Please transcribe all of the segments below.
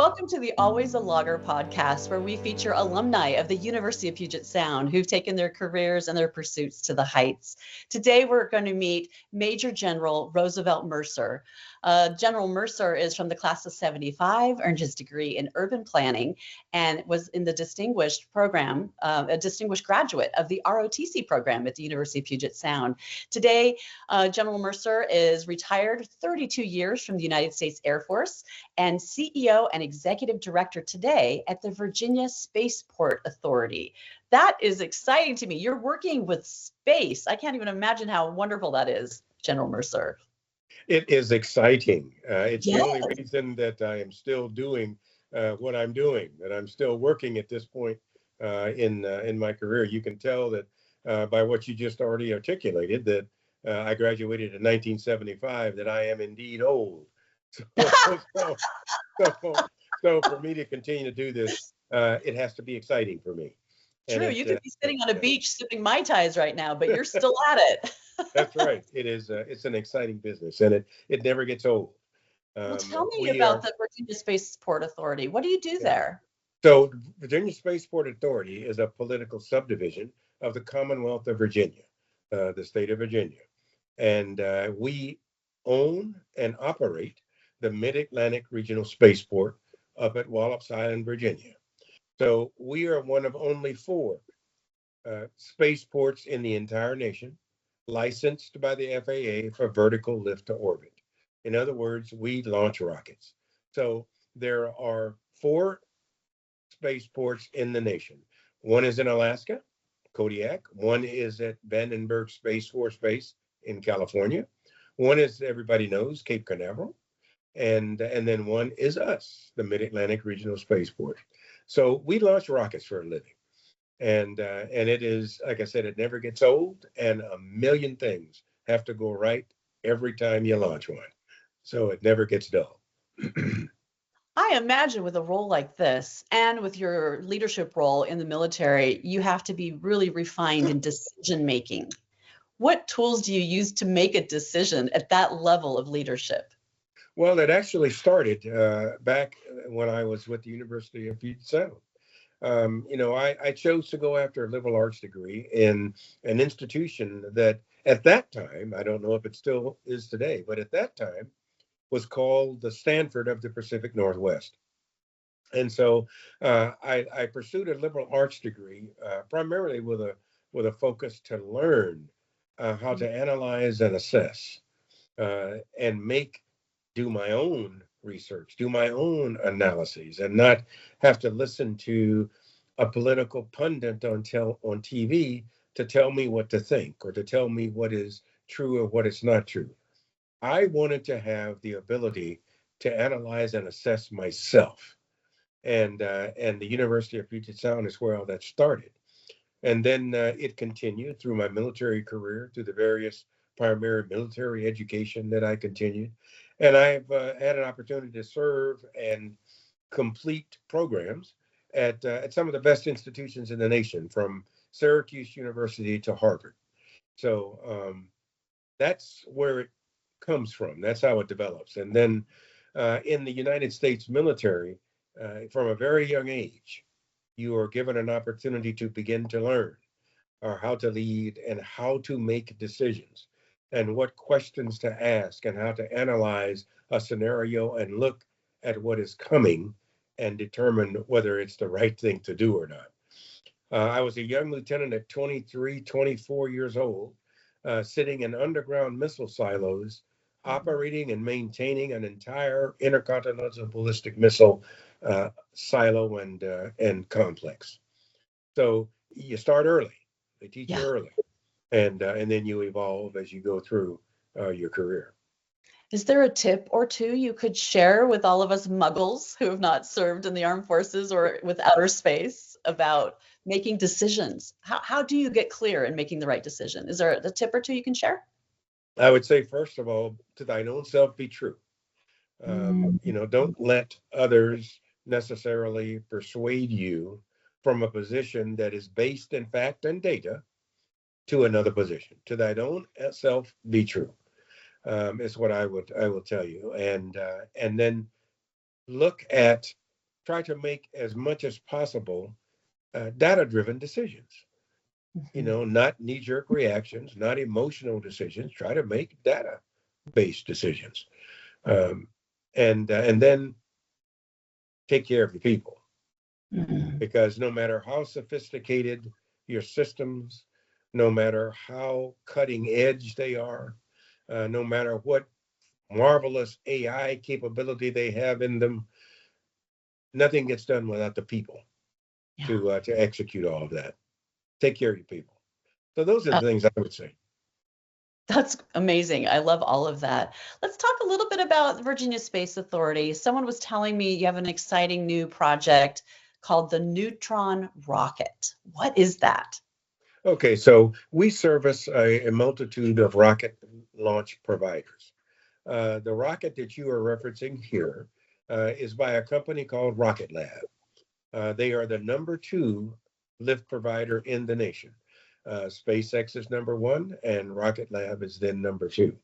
Welcome to the Always a Logger podcast, where we feature alumni of the University of Puget Sound who've taken their careers and their pursuits to the heights. Today, we're going to meet Major General Roosevelt Mercer. General Mercer is from the class of 75, earned his degree in urban planning, and was in the distinguished program, a distinguished graduate of the ROTC program at the University of Puget Sound. Today, General Mercer is retired 32 years from the United States Air Force and CEO and Executive Director today at the Virginia Spaceport Authority. That is exciting to me. You're working with space. I can't even imagine how wonderful that is, General Mercer. It is exciting. It's Yes. the only reason that I am still doing what I'm doing, that I'm still working at this point in my career. You can tell that by what you just already articulated, that I graduated in 1975, that I am indeed old. So for me to continue to do this, it has to be exciting for me. True, you could be sitting on a beach sipping Mai Tais right now, but you're still at it. That's right. It is. It's an exciting business, and it never gets old. Well, tell me about the Virginia Spaceport Authority. What do you do there? So, Virginia Spaceport Authority is a political subdivision of the Commonwealth of Virginia, the state of Virginia, and we own and operate the Mid-Atlantic Regional Spaceport up at Wallops Island, Virginia. So we are one of only 4 spaceports in the entire nation licensed by the FAA for vertical lift to orbit. In other words, we launch rockets. So there are 4 spaceports in the nation. One is in Alaska, Kodiak. One is at Vandenberg Space Force Base in California. One is, everybody knows, Cape Canaveral. And then one is us, the Mid-Atlantic Regional Spaceport. So we launch rockets for a living. And it is, like I said, it never gets old, and a million things have to go right every time you launch one. So it never gets dull. I imagine with a role like this and with your leadership role in the military, you have to be really refined in decision making. What tools do you use to make a decision at that level of leadership? Well, it actually started back when I was with the University of Puget Sound. I chose to go after a liberal arts degree in an institution that at that time, I don't know if it still is today, but at that time was called the Stanford of the Pacific Northwest. And so I pursued a liberal arts degree primarily with a focus to learn how to analyze and assess and do my own research, do my own analyses, and not have to listen to a political pundit on TV to tell me what to think or to tell me what is true or what is not true. I wanted to have the ability to analyze and assess myself. And the University of Puget Sound is where all that started. And then it continued through my military career, through the various primary military education that I continued. And I've had an opportunity to serve and complete programs at some of the best institutions in the nation, from Syracuse University to Harvard. So that's where it comes from. That's how it develops. And then in the United States military, from a very young age, you are given an opportunity to begin to learn how to lead and how to make decisions and what questions to ask and how to analyze a scenario and look at what is coming and determine whether it's the right thing to do or not. I was a young lieutenant at 23, 24 years old, sitting in underground missile silos, operating and maintaining an entire intercontinental ballistic missile silo and complex. So you start early. They teach you early, and then you evolve as you go through your career. Is there a tip or two you could share with all of us muggles who have not served in the armed forces or with outer space about making decisions? How do you get clear in making the right decision? Is there a tip or two you can share? I would say, first of all, to thine own self be true. Don't let others necessarily persuade you from a position that is based in fact and data to another position. To thine own self be true. Is what I will tell you, and then look at try to make as much as possible data-driven decisions. Mhm. Not knee-jerk reactions, not emotional decisions. Try to make data-based decisions, um, and then take care of your people. Mhm. Because no matter how sophisticated your systems, no matter how cutting edge they are, no matter what marvelous AI capability they have in them, nothing gets done without the people Yeah. to execute all of that. Take care of your people. So those are the things I would say. That's amazing. I love all of that. Let's talk a little bit about Virginia Space Authority. Someone was telling me you have an exciting new project called the Neutron Rocket. What is that? Okay, so we service a multitude of rocket launch providers. The rocket that you are referencing here is by a company called Rocket Lab. They are the number two lift provider in the nation. SpaceX is number one, and Rocket Lab is then number two.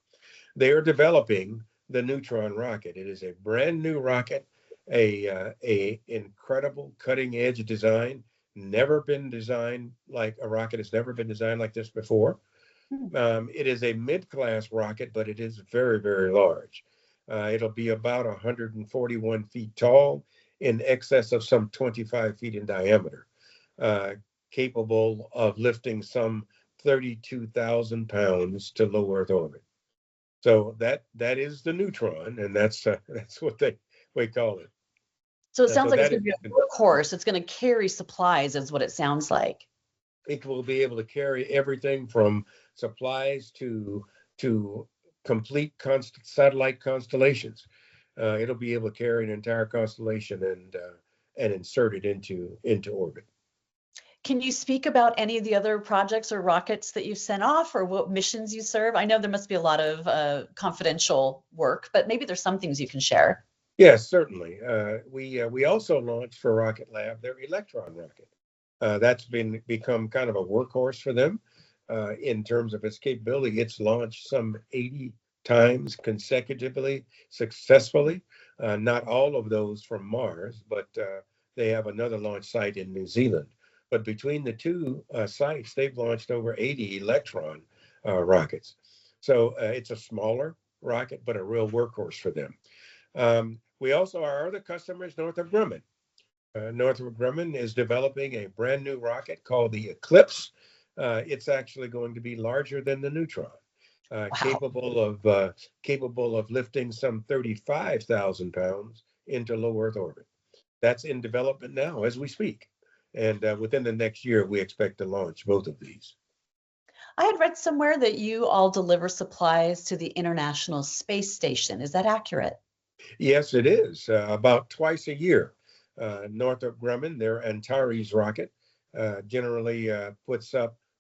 They are developing the Neutron rocket. It is a brand new rocket, a incredible cutting edge design. Never been designed like a rocket has never been designed like this before. Hmm. It is a mid-class rocket, but it is very, very large. It'll be about 141 feet tall, in excess of some 25 feet in diameter, uh, capable of lifting some 32,000 pounds to low Earth orbit. So that is the neutron, and that's what we call it. So it sounds So like it's that going is to be a workhorse. It's going to carry supplies, is what it sounds like. it will be able to carry everything from supplies to complete satellite constellations. It'll be able to carry an entire constellation and insert it into orbit. Can you speak about any of the other projects or rockets that you've sent off or what missions you serve? I know there must be a lot of confidential work, but maybe there's some things you can share. Yes, certainly. We also launched for Rocket Lab their Electron rocket. That's become kind of a workhorse for them in terms of its capability. It's launched some 80 times consecutively, successfully. Not all of those from Mars, but they have another launch site in New Zealand. But between the two sites, they've launched over 80 Electron rockets. So it's a smaller rocket, but a real workhorse for them. We also, our other customer is Northrop Grumman. Northrop Grumman is developing a brand new rocket called the Eclipse. It's actually going to be larger than the Neutron, Wow. capable of lifting some 35,000 pounds into low Earth orbit. That's in development now as we speak, and within the next year, we expect to launch both of these. I had read somewhere that you all deliver supplies to the International Space Station. Is that accurate? Yes, it is. About twice a year, Northrop Grumman, their Antares rocket, generally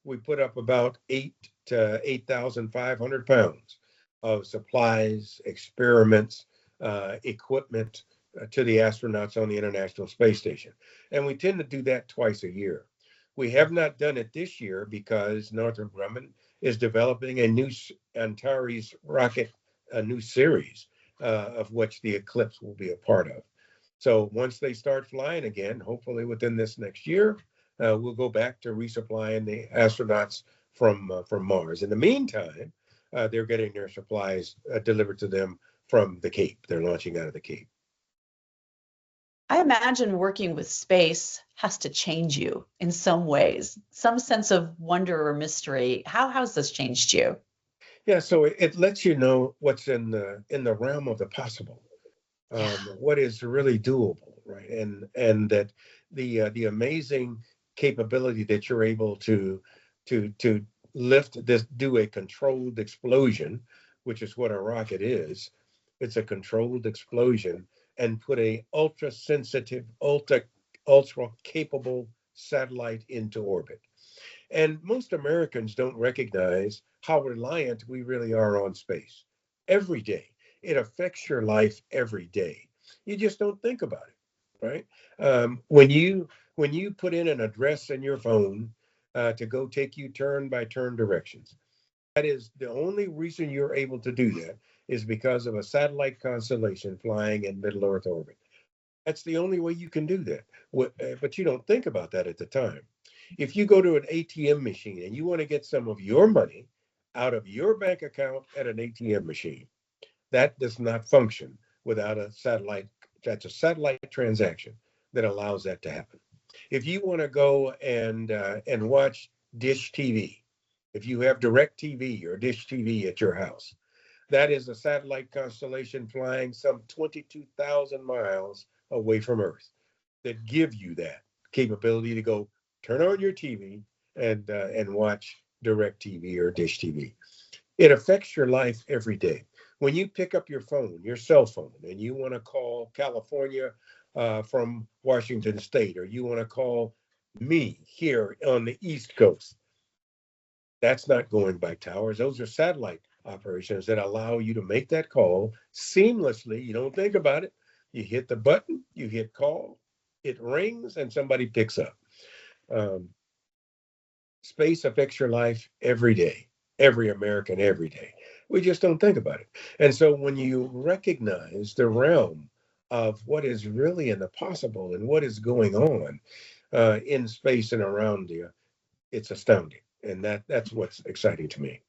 we put up about 8,500 pounds of supplies, experiments, equipment to the astronauts on the International Space Station. And we tend to do that twice a year. We have not done it this year because Northrop Grumman is developing a new Antares rocket, a new series of which the Eclipse will be a part of. So once they start flying again, hopefully within this next year, we'll go back to resupplying the astronauts from Mars. In the meantime, they're getting their supplies delivered to them from the Cape. They're launching out of the Cape. I imagine working with space has to change you in some ways, some sense of wonder or mystery. How has this changed you? Yeah, so it lets you know what's in the realm of the possible, Yeah. what is really doable, right? And that the amazing capability that you're able to lift this, do a controlled explosion, which is what a rocket is. It's a controlled explosion, and put a ultra sensitive, ultra capable satellite into orbit. And most Americans don't recognize how reliant we really are on space every day. It affects your life every day. You just don't think about it, right? When you put in an address in your phone to go take you turn by turn directions, that is the only reason you're able to do that is because of a satellite constellation flying in middle Earth orbit. That's the only way you can do that. But you don't think about that at the time. If you go to an ATM machine and you want to get some of your money out of your bank account at an ATM machine, that does not function without a satellite. That's a satellite transaction that allows that to happen. If you want to go and watch Dish TV, if you have Direct TV or Dish TV at your house, that is a satellite constellation flying some 22,000 miles away from Earth that give you that capability to go turn on your TV and watch Direct TV or Dish TV. It affects your life every day. When you pick up your phone, your cell phone, and you want to call California from Washington State, or you want to call me here on the East Coast, that's not going by towers. Those are satellite operations that allow you to make that call seamlessly. You don't think about it. You hit the button, you hit call, it rings, and somebody picks up. Um, Space affects your life every day, every American, every day. We just don't think about it. And so when you recognize the realm of what is really in the possible and what is going on in space and around you, it's astounding. And that's what's exciting to me.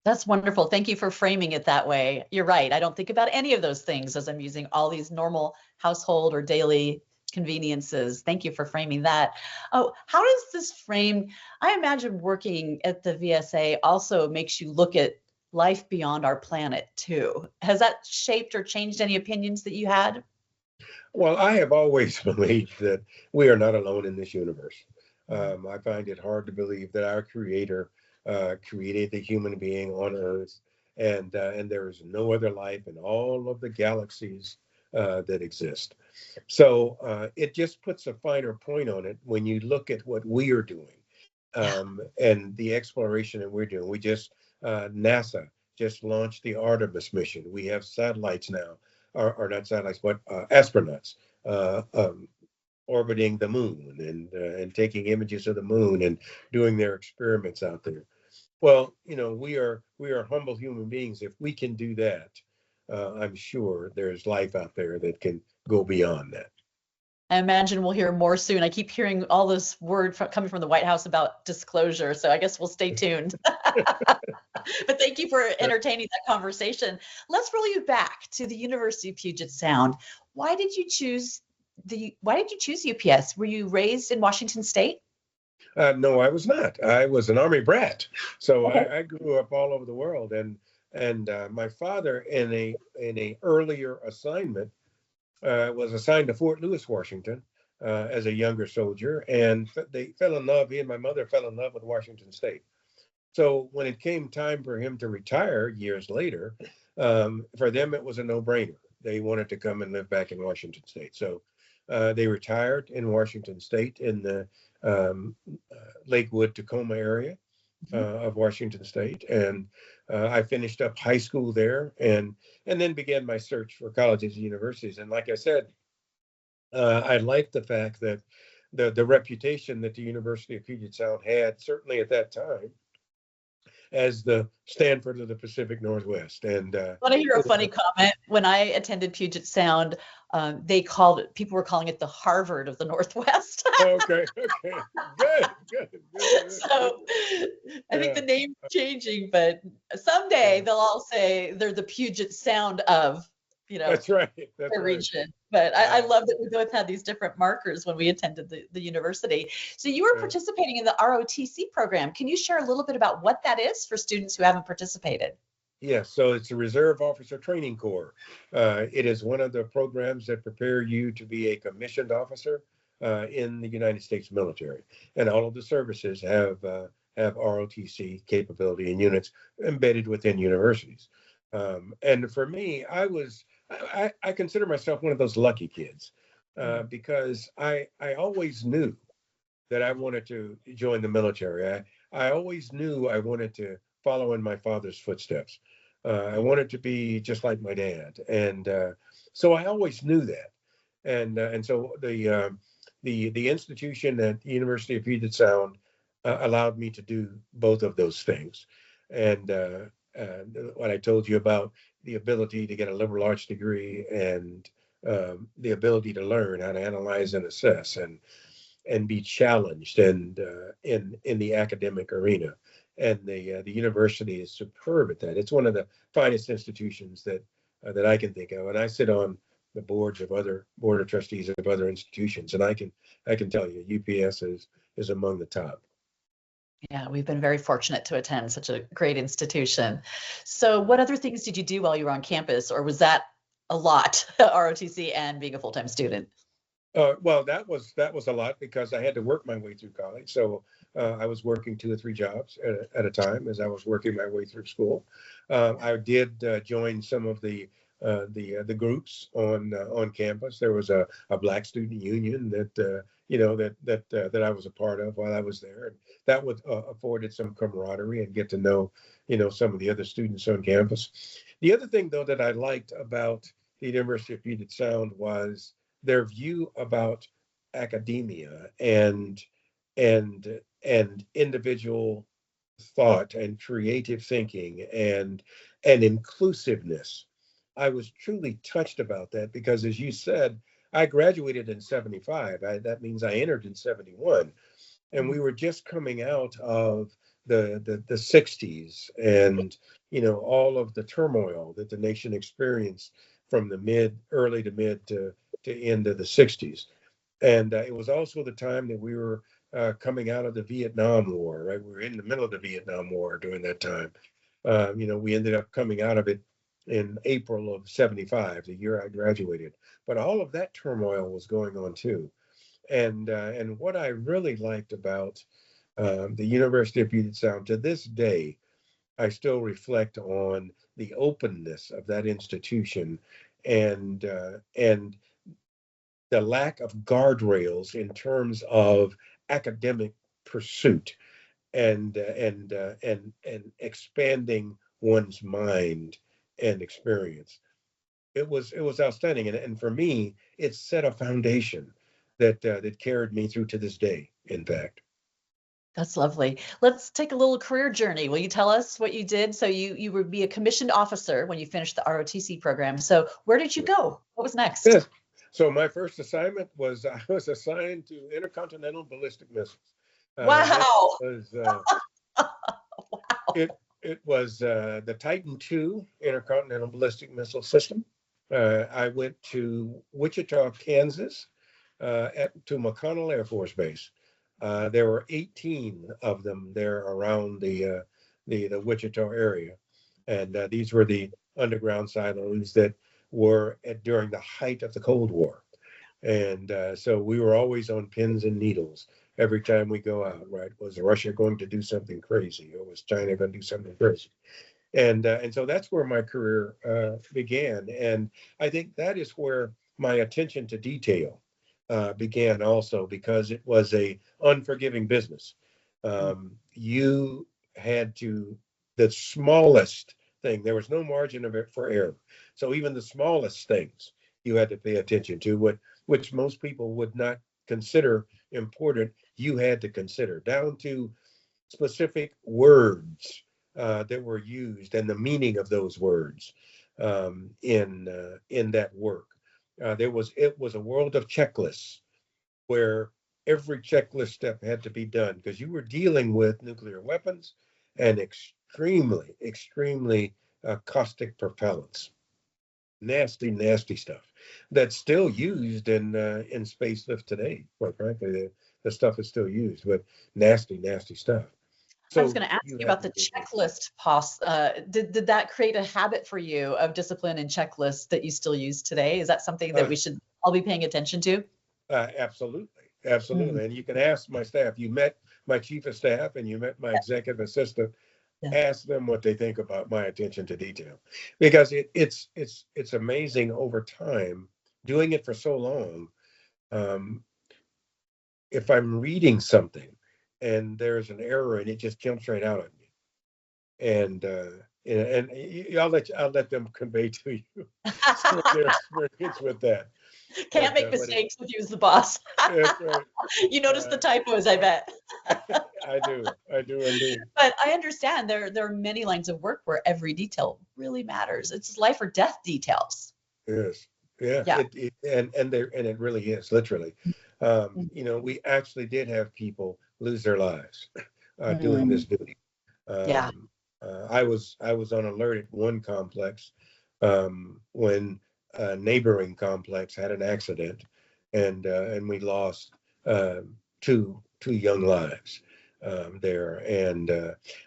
That's wonderful. Thank you for framing it that way. You're right. I don't think about any of those things as I'm using all these normal household or daily conveniences. Thank you for framing that. Oh, how does this frame? I imagine working at the VSA also makes you look at life beyond our planet too. Has that shaped or changed any opinions that you had? Well, I have always believed that we are not alone in this universe. I find it hard to believe that our Creator created the human being on Earth, and there is no other life in all of the galaxies that exist. So it just puts a finer point on it when you look at what we are doing Yeah. and the exploration that we're doing. NASA just launched the Artemis mission. We have satellites now, or not satellites, but astronauts uh, um, orbiting the moon and taking images of the moon and doing their experiments out there. Well, we are humble human beings. If we can do that, I'm sure there's life out there that can go beyond that. I imagine we'll hear more soon. I keep hearing all this word coming from the White House about disclosure, so I guess we'll stay tuned. But thank you for entertaining that conversation. Let's roll you back to the University of Puget Sound. Why did you choose UPS? Were you raised in Washington State? No, I was not. I was an army brat, so Okay. I grew up all over the world, and my father in a earlier assignment was assigned to Fort Lewis, Washington, as a younger soldier, and they fell in love. He and my mother fell in love with Washington State. So when it came time for him to retire years later, for them it was a no-brainer. They wanted to come and live back in Washington State. So they retired in Washington State in the Lakewood, Tacoma area Mhm. of Washington State, and I finished up high school there, and then began my search for colleges and universities. And like I said, I liked the fact that the reputation that the University of Puget Sound had, certainly at that time, as the Stanford of the Pacific Northwest. And Want to hear a it was funny comment? When I attended Puget Sound, people were calling it the Harvard of the Northwest. okay, okay, good. So I think the Yeah, name's changing, but someday yeah, they'll all say they're the Puget Sound of, you know, that's right, that's the right. region. But I Uh, love that we both had these different markers when we attended the university. So you were uh, participating in the ROTC program. Can you share a little bit about what that is for students who haven't participated? yes, so it's a Reserve Officer Training Corps. It is one of the programs that prepare you to be a commissioned officer in the United States military, and all of the services have ROTC capability and units embedded within universities. And for me, I consider myself one of those lucky kids Mm. because I always knew that I wanted to join the military. I always knew I wanted to follow in my father's footsteps. I wanted to be just like my dad, and so I always knew that. And so the institution at the University of Puget Sound allowed me to do both of those things. And what I told you about the ability to get a liberal arts degree and the ability to learn how to analyze and assess and be challenged and in the academic arena. And the university is superb at that. It's one of the finest institutions that I can think of. And I sit on the board of trustees of other institutions, and I can tell you, UPS is among the top. Yeah, we've been very fortunate to attend such a great institution. So, what other things did you do while you were on campus, or was that a lot, ROTC and being a full-time student? Well, that was a lot because I had to work my way through college. So I was working 2 or 3 jobs at a time as I was working my way through school. I did join some of the groups on campus. There was a Black Student Union that I was a part of while I was there, and that would afforded some camaraderie and get to know some of the other students on campus. The other thing though that I liked about the University of Puget Sound was their view about academia and individual thought and creative thinking and inclusiveness. I was truly touched about that because, as you said, I graduated in 75. That means I entered in 71. And we were just coming out of the 60s and all of the turmoil that the nation experienced from the early to mid to end of the 60s. And it was also the time that we were coming out of the Vietnam War, right? We were in the middle of the Vietnam War during that time. We ended up coming out of it in April of 75, the year I graduated. But all of that turmoil was going on too. And what I really liked about the University of Puget Sound to this day, I still reflect on the openness of that institution and the lack of guardrails in terms of academic pursuit and expanding one's mind and experience. It was outstanding, and for me, it set a foundation that carried me through to this day. In fact, That's lovely. Let's take a little career journey. Will you tell us what you did? So you would be a commissioned officer when you finished the ROTC program. So where did you go? What was next? yes. So my first assignment was I was assigned to intercontinental ballistic missiles. That Wow. was Wow. it. It was the Titan II intercontinental ballistic missile system. I went to Wichita, Kansas, to McConnell Air Force Base. There were 18 of them there around the Wichita area, and these were the underground silos that were during the height of the Cold War. And so we were always on pins and needles every time we go out, right? Was Russia going to do something crazy, or was China going to do something crazy? And so that's where my career began, and I think that is where my attention to detail began also because it was a unforgiving business. You had to the smallest thing. There was no margin of it for error. So even the smallest things you had to pay attention to, which most people would not consider important. You had to consider down to specific words that were used and the meaning of those words in that work. It was a world of checklists where every checklist step had to be done because you were dealing with nuclear weapons and extremely caustic propellants. Nasty, nasty stuff that's still used in spacelift today. Quite frankly, the stuff is still used, but nasty, nasty stuff. I was So going to ask you you had about to the do it. checklist pos. Did that create a habit for you of discipline and checklists that you still use today? Is that something that Uh, we should all be paying attention to? Absolutely, Mm, absolutely. And you can ask my staff. You met my chief of staff and you met my executive assistant. yeah. Ask them what they think about my attention to detail, because it's amazing over time doing it for so long. Um, if I'm reading something and there's an error and it just jumps right out at me, and I'll let them convey to you some of their experience with that. Can't make But mistakes with you as the boss. that's right. You notice the Uh, typos, I bet. I do indeed. But I understand there are many lines of work where every detail really matters. It's life or death details. Yes, Yeah, Yeah. and it really is literally. We actually did have people lose their lives doing Mm-hmm. this duty. Yeah. Um, I was on alert at one complex when a neighboring complex had an accident, and we lost uh, two young lives there, and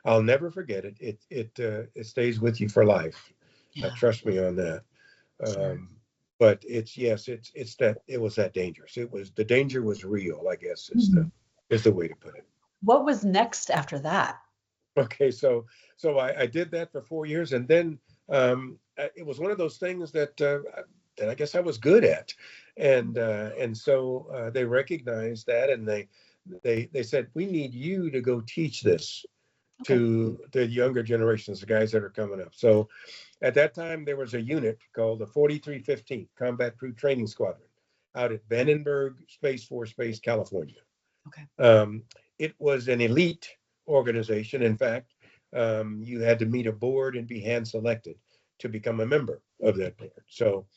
I'll never forget it. It stays with you for life. Yeah. Trust me on that. Sure. But it's that it was that dangerous. The danger was real, I guess Mhm. is the way to put it. What was next after that? Okay, so I did that for 4 years, and then it was one of those things that I guess I was good at, and so they recognized that, and they said we need you to go teach this Okay. to the younger generations, the guys that are coming up. So at that time, there was a unit called the 4315th Combat Crew Training Squadron out at Vandenberg Space Force Base, California. Okay. Um, it was an elite organization. In fact, you had to meet a board and be hand selected to become a member of that board. So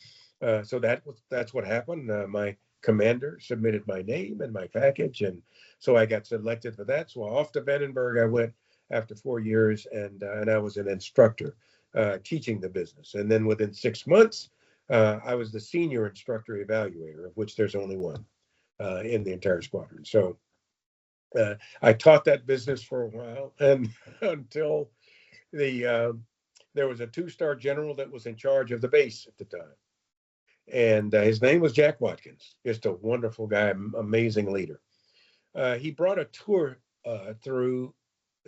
that's what happened. My commander submitted my name and my package, and so I got selected for that. So off to Vandenberg I went after 4 years, and I was an instructor teaching the business. And then within 6 months, I was the senior instructor evaluator, of which there's only one in the entire squadron. So I taught that business for a while, and until there was a two-star general that was in charge of the base at the time, and his name was Jack Watkins. Just a wonderful guy, amazing leader. He brought a tour through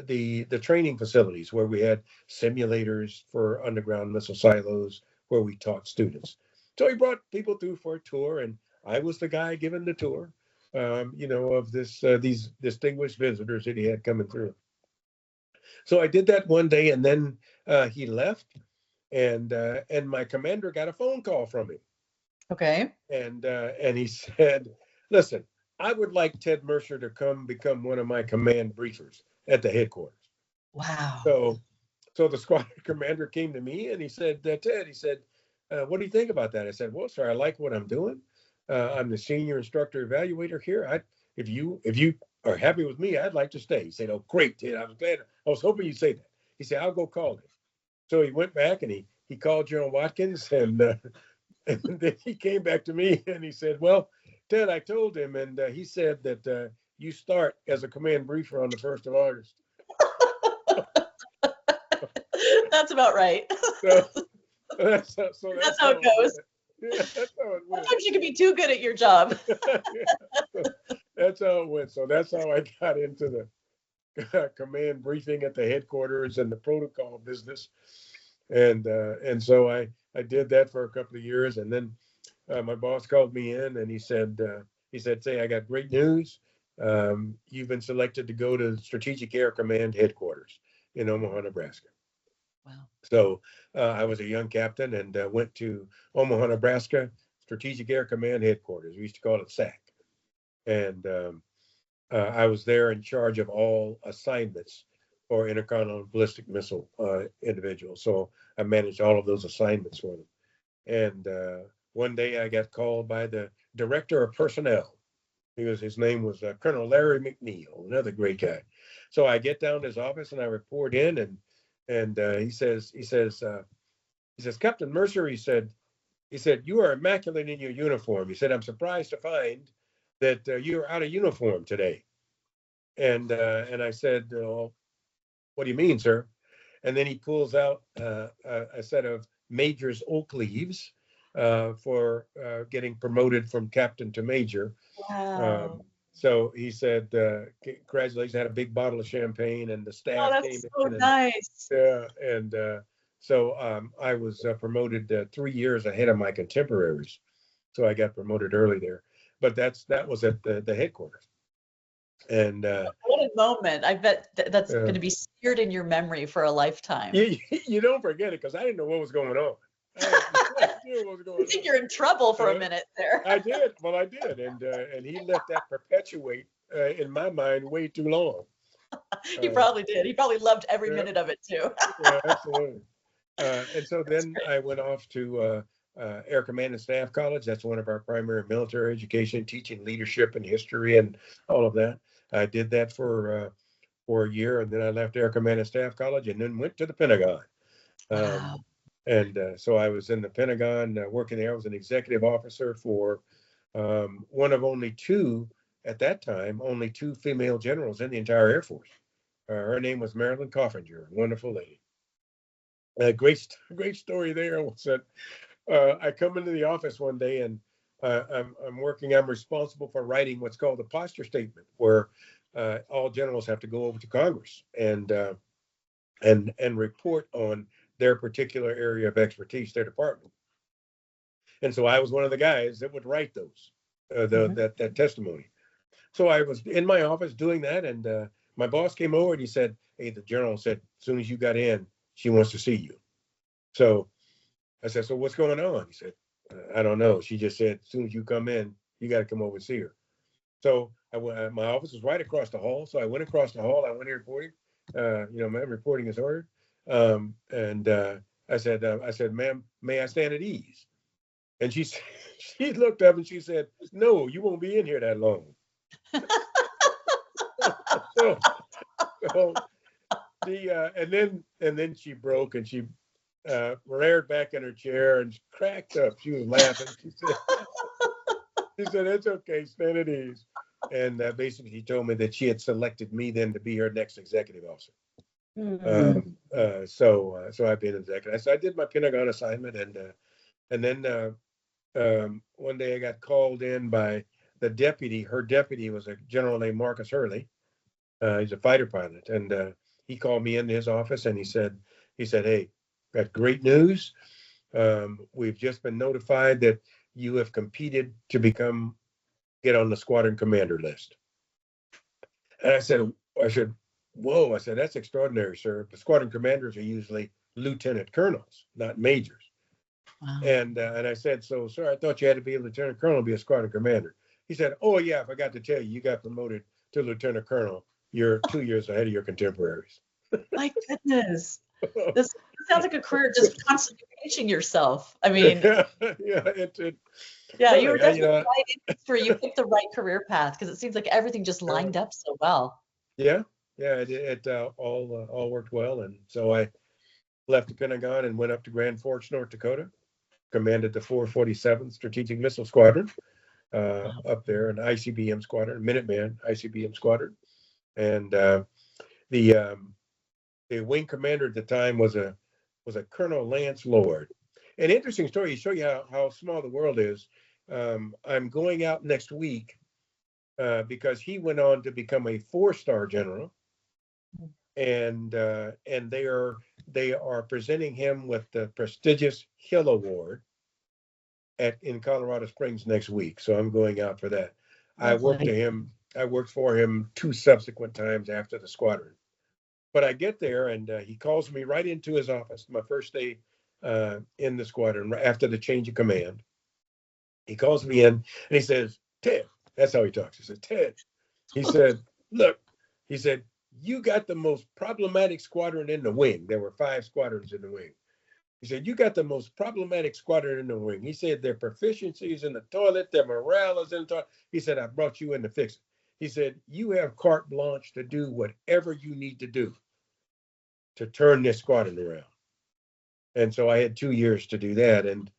the training facilities where we had simulators for underground missile silos where we taught students. So he brought people through for a tour, and I was the guy giving the tour, of these distinguished visitors that he had coming through. So I did that one day, and then he left, and my commander got a phone call from him, Okay. and he said, "Listen, I would like Ted Mercer to come become one of my command briefers at the headquarters." Wow. So, so the squadron commander came to me and he said, "Ted," he said, "what do you think about that?" I said, "Well, sir, I like what I'm doing. I'm the senior instructor evaluator here. If you are happy with me, I'd like to stay." He said, "Oh, great, Ted. I was glad. I was hoping you'd say that." He said, "I'll go call him." So he went back and he called General Watkins, and then he came back to me and he said, "Well, Ted, I told him, and he said that you start as a command briefer on the 1st of August." That's about right. So so That's that's how it how it went. goes. Yeah, that's how it went. Sometimes you can be too good at your job. Yeah, so that's how it went. So that's how I got into the command briefing at the headquarters and the protocol business, and so I did that for a couple of years, and then my boss called me in and he said, "Say, I got great news. You've been selected to go to Strategic Air Command headquarters in Omaha, Nebraska." Wow. So I was a young captain and went to Omaha, Nebraska, Strategic Air Command headquarters. We used to call it SAC, and I was there in charge of all assignments for intercontinental ballistic missile individuals. So I managed all of those assignments for them. And one day I got called by the director of personnel. His name was Colonel Larry McNeil, another great guy. So I get down to his office and I report in, and he says, "Captain Mercer," he said, "you are immaculate in your uniform." He said, "I'm surprised to find that you're out of uniform today." And I said, "Oh, what do you mean, sir?" And then he pulls out a set of major's oak leaves for getting promoted from captain to major. Wow. Um, so he said, "Congratulations!" Had a big bottle of champagne, and the Oh, staff came that's so in, and nice. so I was promoted 3 years ahead of my contemporaries. So I got promoted early there, but that was at the headquarters, and What a moment. I bet that's going uh, to be seared in your memory for a lifetime. you don't forget it because I didn't know what was going on. I had no idea what was I going think on. you're in trouble for a Uh, minute there. I did. Well, I did, and he let that perpetuate in my mind way too long. He Uh, probably did. He probably loved every yeah, minute of it too. yeah, absolutely. And so That's then great. I went off to Air Command and Staff College. That's one of our primary military education, teaching leadership and history and all of that. I did that for a year, and then I left Air Command and Staff College, and then went to the Pentagon. Um, Wow. and so I was in the Pentagon working there. I was an executive officer for one of only two at that time, only two female generals in the entire Air Force. Her name was Marilyn Coffinger, wonderful lady. Great story there was that I come into the office one day and I'm working. I'm responsible for writing what's called a posture statement, where all generals have to go over to Congress and report on their particular area of expertise, their department. And so I was one of the guys that would write those Mhm. that testimony. So I was in my office doing that, and my boss came over and he said, "Hey, the general said as soon as you got in, she wants to see you." So I said, "So what's going on?" He said, "I don't know. She just said as soon as you come in, you got to come over and see her." So I went. My office was right across the hall, so I went across the hall. I went in reporting. My reporting is ordered. And I said, "Ma'am, may I stand at ease?" And she she looked up and she said, "No, you won't be in here that long." So, so and then she broke and she reared back in her chair and cracked up. She was laughing. She said, "It's okay, stand at ease." And basically, she told me that she had selected me then to be her next executive officer. Mm. So I've been executive. So I did my Pentagon assignment, and then one day I got called in by the deputy. Her deputy was a general named Marcus Hurley. He's a fighter pilot, and he called me into his office and he said, "Hey, got great news. We've just been notified that you have competed to get on the squadron commander list." And I said, "Whoa!" I said, "That's extraordinary, sir. The squadron commanders are usually lieutenant colonels, not majors." Wow. And I said, "So, sir, I thought you had to be a lieutenant colonel to be a squadron commander." He said, "Oh yeah, I forgot to tell you, you got promoted to lieutenant colonel. You're 2 years ahead of your contemporaries." My goodness. This sounds like a career just constantly pacing yourself. I mean, Yeah, it yeah, you were really, definitely right industry. You picked the right career path because it seems like everything just uh, lined up so well. yeah, yeah, it all worked well, and so I left the Pentagon and went up to Grand Forks, North Dakota, commanded the 447th Strategic Missile Squadron Wow. up there, an ICBM squadron, Minuteman ICBM squadron, and the the wing commander at the time was a Colonel Lance Lord. An interesting story to show you how small the world is. I'm going out next week because he went on to become a 4-star general, and they are presenting him with the prestigious Hill Award in Colorado Springs next week. So I'm going out for that. Lovely. I worked for him 2 subsequent times after the squadron. But I get there and he calls me right into his office. My first day in the squadron after the change of command. He calls me in and he says, "Ted," that's how he talks. He said, "Ted," he said, "Look," he said, "you got the most problematic squadron in the wing." There were 5 squadrons in the wing. He said, "You got the most problematic squadron in the wing." He said, "Their proficiency is in the toilet, their morale is in the toilet." He said, "I brought you in to fix it." He said, "You have carte blanche to do whatever you need to do to turn this squadron around." And so I had 2 years to do that. And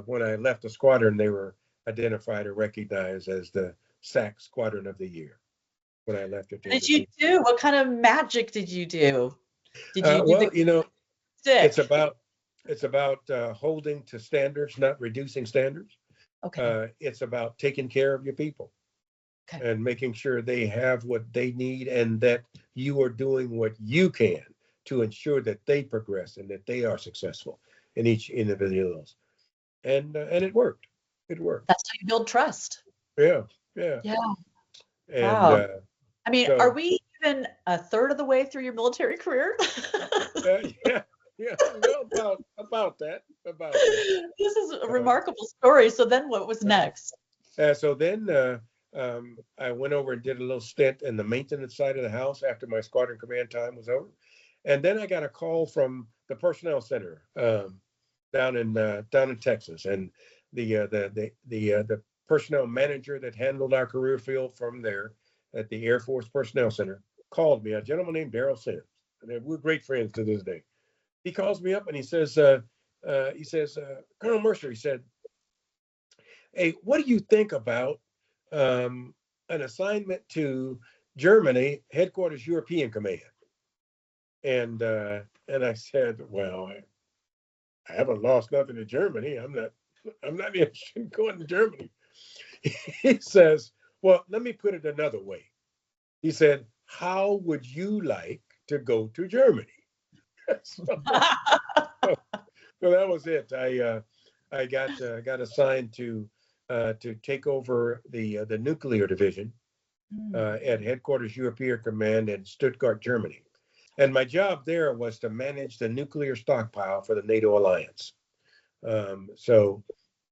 when I left the squadron, they were identified or recognized as the SAC Squadron of the Year when I left at the What end did of you 2 do? What kind of magic did you do? Did you do Well, the stick? it's about holding to standards, not reducing standards. Okay. It's about taking care of your people Okay. and making sure they have what they need and that you are doing what you can to ensure that they progress and that they are successful in each individuals. And it worked. It worked. That's how you build trust. Yeah, yeah. Yeah. And Wow. I mean, are so we even a third of the way through your military career? yeah, yeah. Well, about that, about that. This is a Um, remarkable story. So then what was next? so then I went over and did a little stint in the maintenance side of the house after my squadron command time was over. And then I got a call from the personnel center. down in Texas, and the personnel manager that handled our career field from there at the Air Force Personnel Center called me. A gentleman named Daryl Sims, and we're great friends to this day. He calls me up and he says, Colonel Mercer, he said, "Hey, what do you think about an assignment to Germany, headquarters European Command?" And I said, "Well, I haven't lost nothing to Germany. I'm not interested in going to Germany." He says, "Well, let me put it another way." He said, "How would you like to go to Germany?" so, so that was it. I got assigned to take over the nuclear division at headquarters European Command in Stuttgart, Germany. And my job there was to manage the nuclear stockpile for the NATO alliance. Um, so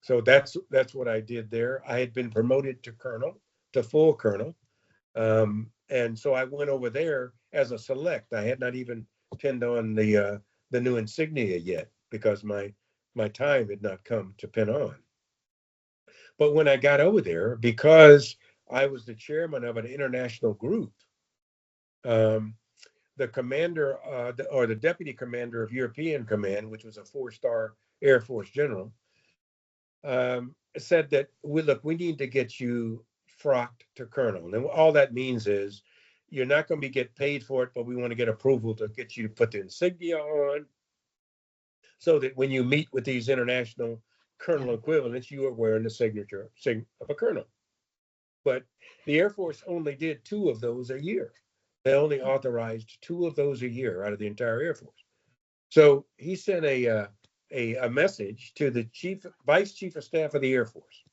so that's what I did there. I had been promoted to full colonel, and so I went over there as a select. I had not even pinned on the new insignia yet because my time had not come to pin on. But when I got over there, because I was the chairman of an international group, um, the commander or the deputy commander of European Command, which was a four-star Air Force general, said that we need to get you frocked to colonel. And all that means is you're not going to be get paid for it, but we want to get approval to get you to put the insignia on so that when you meet with these international colonel equivalents, you are wearing the signature of a colonel. But the Air Force only did two of those a year. They only authorized two of those a year out of the entire Air Force. So he sent a message to the vice chief of staff of the Air Force.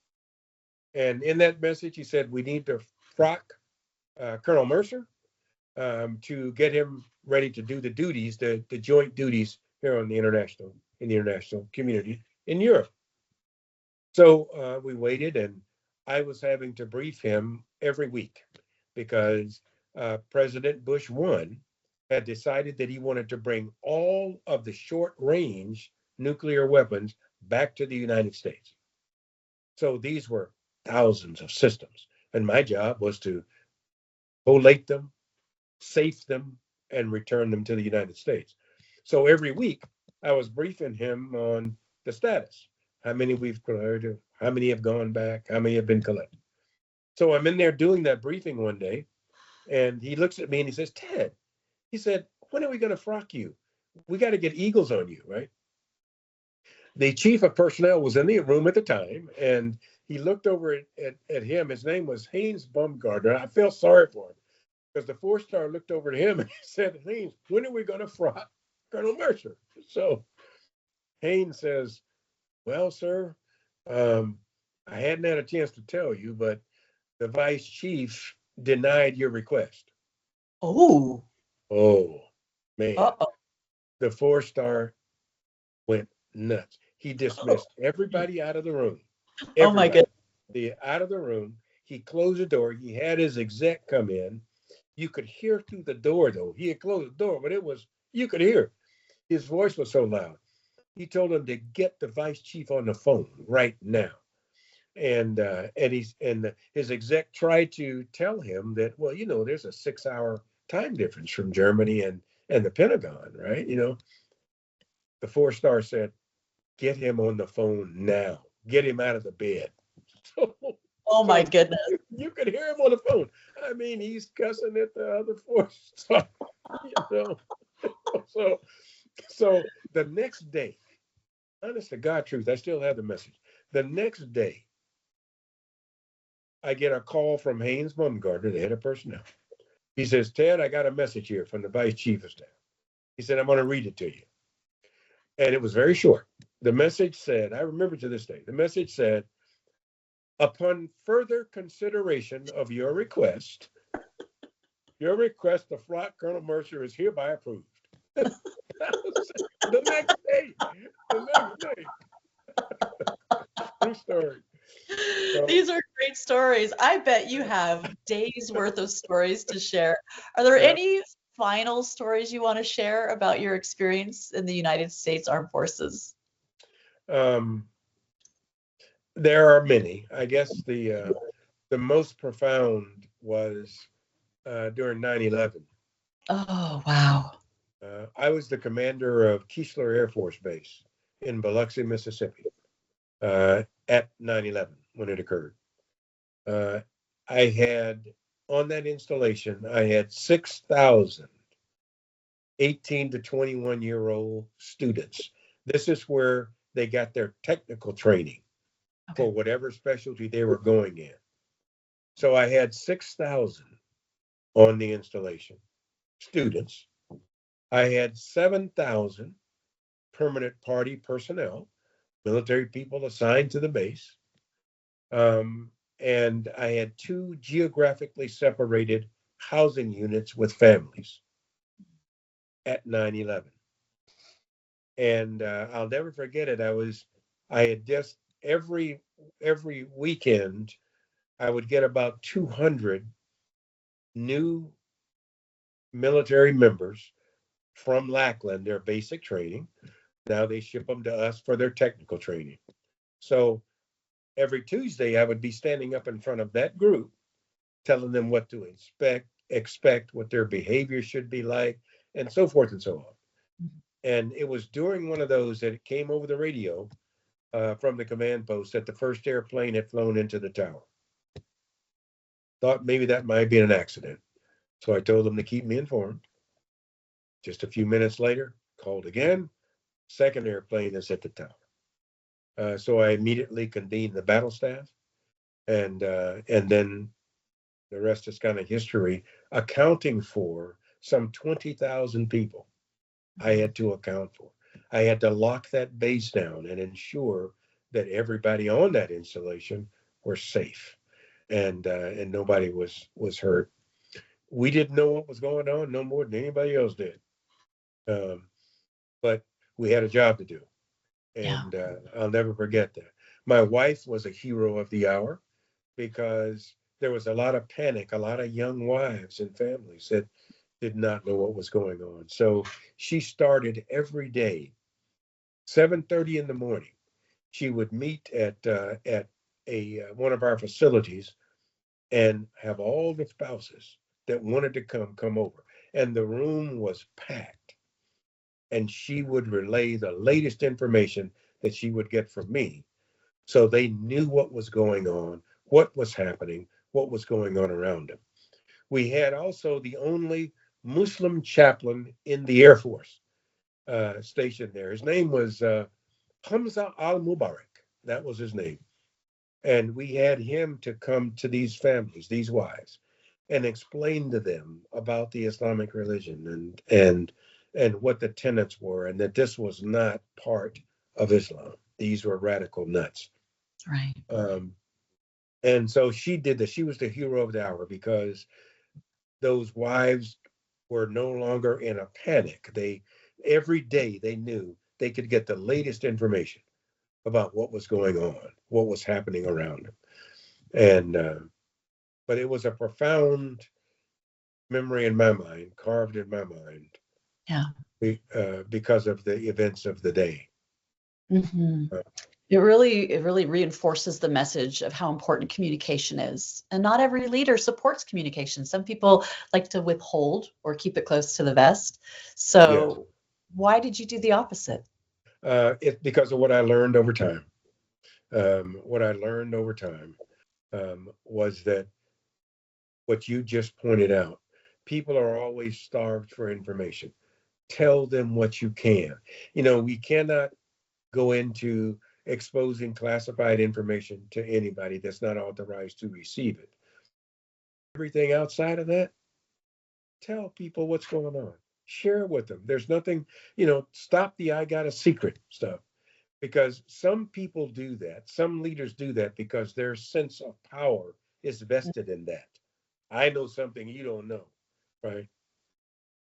And in that message, he said, we need to frock Colonel Mercer to get him ready to do the duties, the joint duties here on in the international community in Europe. So we waited, and I was having to brief him every week because President Bush one had decided that he wanted to bring all of the short range nuclear weapons back to the United States. So these were thousands of systems. And my job was to collate them, safe them, and return them to the United States. So every week I was briefing him on the status, how many we've collected, how many have gone back, how many have been collected. So I'm in there doing that briefing one day, and he looks at me and he says, Ted, he said, when are we going to frock you? We got to get eagles on you, right? The chief of personnel was in the room at the time, and he looked over at him. His name was Haynes Baumgartner. I felt sorry for him because the four-star looked over to him and he said, Haynes, when are we going to frock Colonel Mercer? So Haynes says, well, sir, um, I hadn't had a chance to tell you, but the vice chief denied your request. Oh, Oh, man. uh-oh. The four-star went nuts. He dismissed everybody out of the room. Oh my Everybody. goodness. Out of the room. He closed the door. He had his exec come in. You could hear through the door, though. He had closed the door, but you could hear. His voice was so loud. He told him to get the vice chief on the phone right now. And his exec tried to tell him that, well, there's a 6-hour time difference from Germany and the Pentagon, right? The four-star said, get him on the phone now. Get him out of the bed. So, Oh my so goodness. you could hear him on the phone. I mean, he's cussing at the other four-star, you know. So, so the next day, honest to God truth, I still have the message. The next day, I get a call from Haynes Baumgartner, the head of personnel. He says, Ted, I got a message here from the vice chief of staff. He said, I'm going to read it to you. And it was very short. The message said, I remember to this day, the message said, upon further consideration of your request to frock Colonel Mercer is hereby approved. That was the next day. The next day. True story. So, These are great stories. I bet you have days worth of stories to share. Are there yeah. any final stories you want to share about your experience in the United States Armed Forces? Um, there are many. I guess the most profound was during 9/11. Oh, wow. I was the commander of Keesler Air Force Base in Biloxi, Mississippi, at 9/11 when it occurred. Uh, I had on that installation, I had 6,000 18 to 21-year-old students. This is where they got their technical training Okay. for whatever specialty they were going in. So I had 6,000 on the installation, students. I had 7,000 permanent party personnel, military people assigned to the base. Um, and I had two geographically separated housing units with families at 9/11. And I'll never forget it. I had just every weekend, I would get about 200 new military members from Lackland, their basic training. Now they ship them to us for their technical training. So every Tuesday, I would be standing up in front of that group, telling them what to expect what their behavior should be like, and so forth and so on. And it was during one of those that it came over the radio from the command post that the first airplane had flown into the tower. Thought maybe that might be an accident. So I told them to keep me informed. Just a few minutes later, called again. Second airplane is at the tower. So I immediately convened the battle staff, and then the rest is kind of history. Accounting for some 20,000 people, I had to account for. I had to lock that base down and ensure that everybody on that installation were safe, and nobody was hurt. We didn't know what was going on no more than anybody else did, um, but we had a job to do, Yeah. and I'll never forget that. My wife was a hero of the hour because there was a lot of panic, a lot of young wives and families that did not know what was going on. So she started every day, 7:30 in the morning. She would meet at a one of our facilities and have all the spouses that wanted to come over, and the room was packed. And she would relay the latest information that she would get from me, so they knew what was going on, what was happening, what was going on around them. We had also the only Muslim chaplain in the Air Force stationed there. His name was Hamza Al Mubarak. That was his name. And we had him to come to these families, these wives, and explain to them about the Islamic religion and what the tenets were, and that this was not part of Islam. These were radical nuts. Right. Um, and so she did that. She was the hero of the hour because those wives were no longer in a panic. They every day they knew they could get the latest information about what was going on, what was happening around them. And but it was a profound memory in my mind, carved in my mind, Yeah. because of the events of the day. Hmm. Uh, It really reinforces the message of how important communication is. And not every leader supports communication. Some people like to withhold or keep it close to the vest. yes, So why did you do the opposite? it's because of what I learned over time. What I learned over time was that what you just pointed out, people are always starved for information. Tell them what you can. We cannot go into exposing classified information to anybody that's not authorized to receive it. Everything outside of that, tell people what's going on. Share with them. There's nothing, stop the I got a secret stuff, because some people do that. Some leaders do that because their sense of power is vested in that. I know something you don't know, right?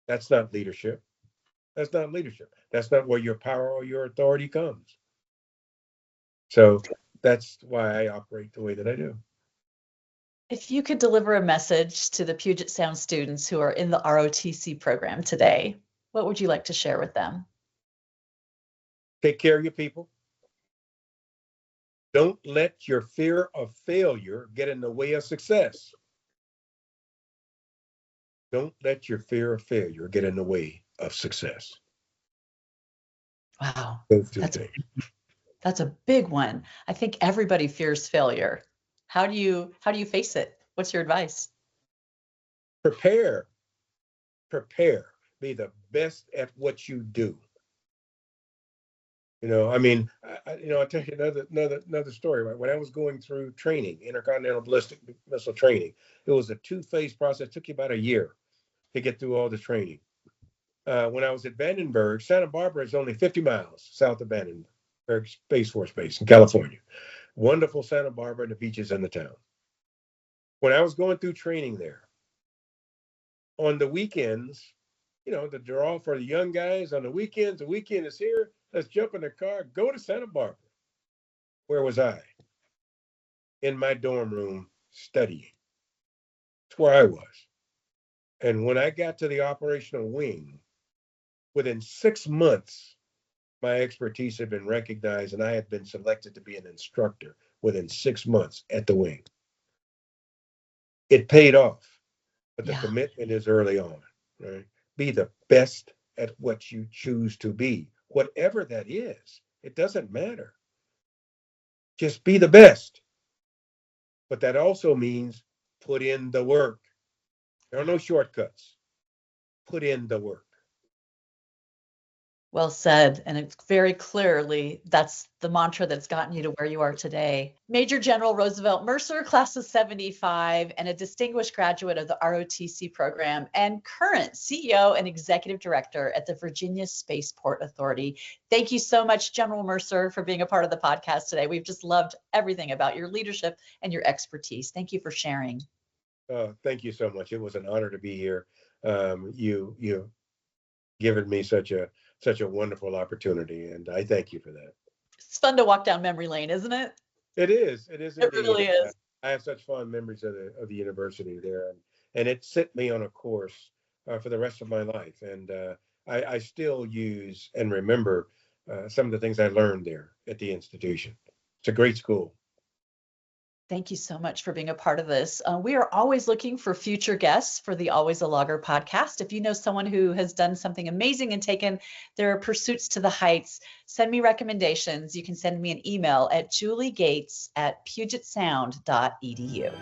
That's not leadership. That's not leadership. That's not where your power or your authority comes. So that's why I operate the way that I do. If you could deliver a message to the Puget Sound students who are in the ROTC program today, what would you like to share with them? Take care of your people. Don't let your fear of failure get in the way of success. Don't let your fear of failure get in the way of success. Wow. Those two That's things. that's a big one. I think everybody fears failure. How do you face it? What's your advice? Prepare, prepare. Be the best at what you do. I mean, I'll tell you another story. Right? When I was going through training, intercontinental ballistic missile training, it was a two-phase process. It took you about a year to get through all the training. When I was at Vandenberg, Santa Barbara is only 50 miles south of Vandenberg Space Force Base in California. Wonderful Santa Barbara and the beaches in the town. When I was going through training there, on the weekends, the draw for the young guys on the weekends, the weekend is here. Let's jump in the car, go to Santa Barbara. Where was I? In my dorm room studying. That's where I was. And when I got to the operational wing, within 6 months, my expertise had been recognized and I had been selected to be an instructor within 6 months at the wing. It paid off, but the Yeah. commitment is early on, right? Be the best at what you choose to be, whatever that is. It doesn't matter. Just be the best. But that also means put in the work. There are no shortcuts. Put in the work. Well said. And it's very clearly that's the mantra that's gotten you to where you are today. Major General Roosevelt Mercer, class of 75, and a distinguished graduate of the ROTC program and current CEO and executive director at the Virginia Spaceport Authority. Thank you so much, General Mercer, for being a part of the podcast today. We've just loved everything about your leadership and your expertise. Thank you for sharing. Thank you so much. It was an honor to be here. You given me such a wonderful opportunity, and I thank you for that. It's fun to walk down memory lane, isn't it? It is. It is It indeed. really is. I have such fond memories of the university there, and it set me on a course for the rest of my life. And I still use and remember some of the things I learned there at the institution. It's a great school. Thank you so much for being a part of this. We are always looking for future guests for the Always a Logger podcast. If you know someone who has done something amazing and taken their pursuits to the heights, send me recommendations. You can send me an email at juliegates@pugetsound.edu.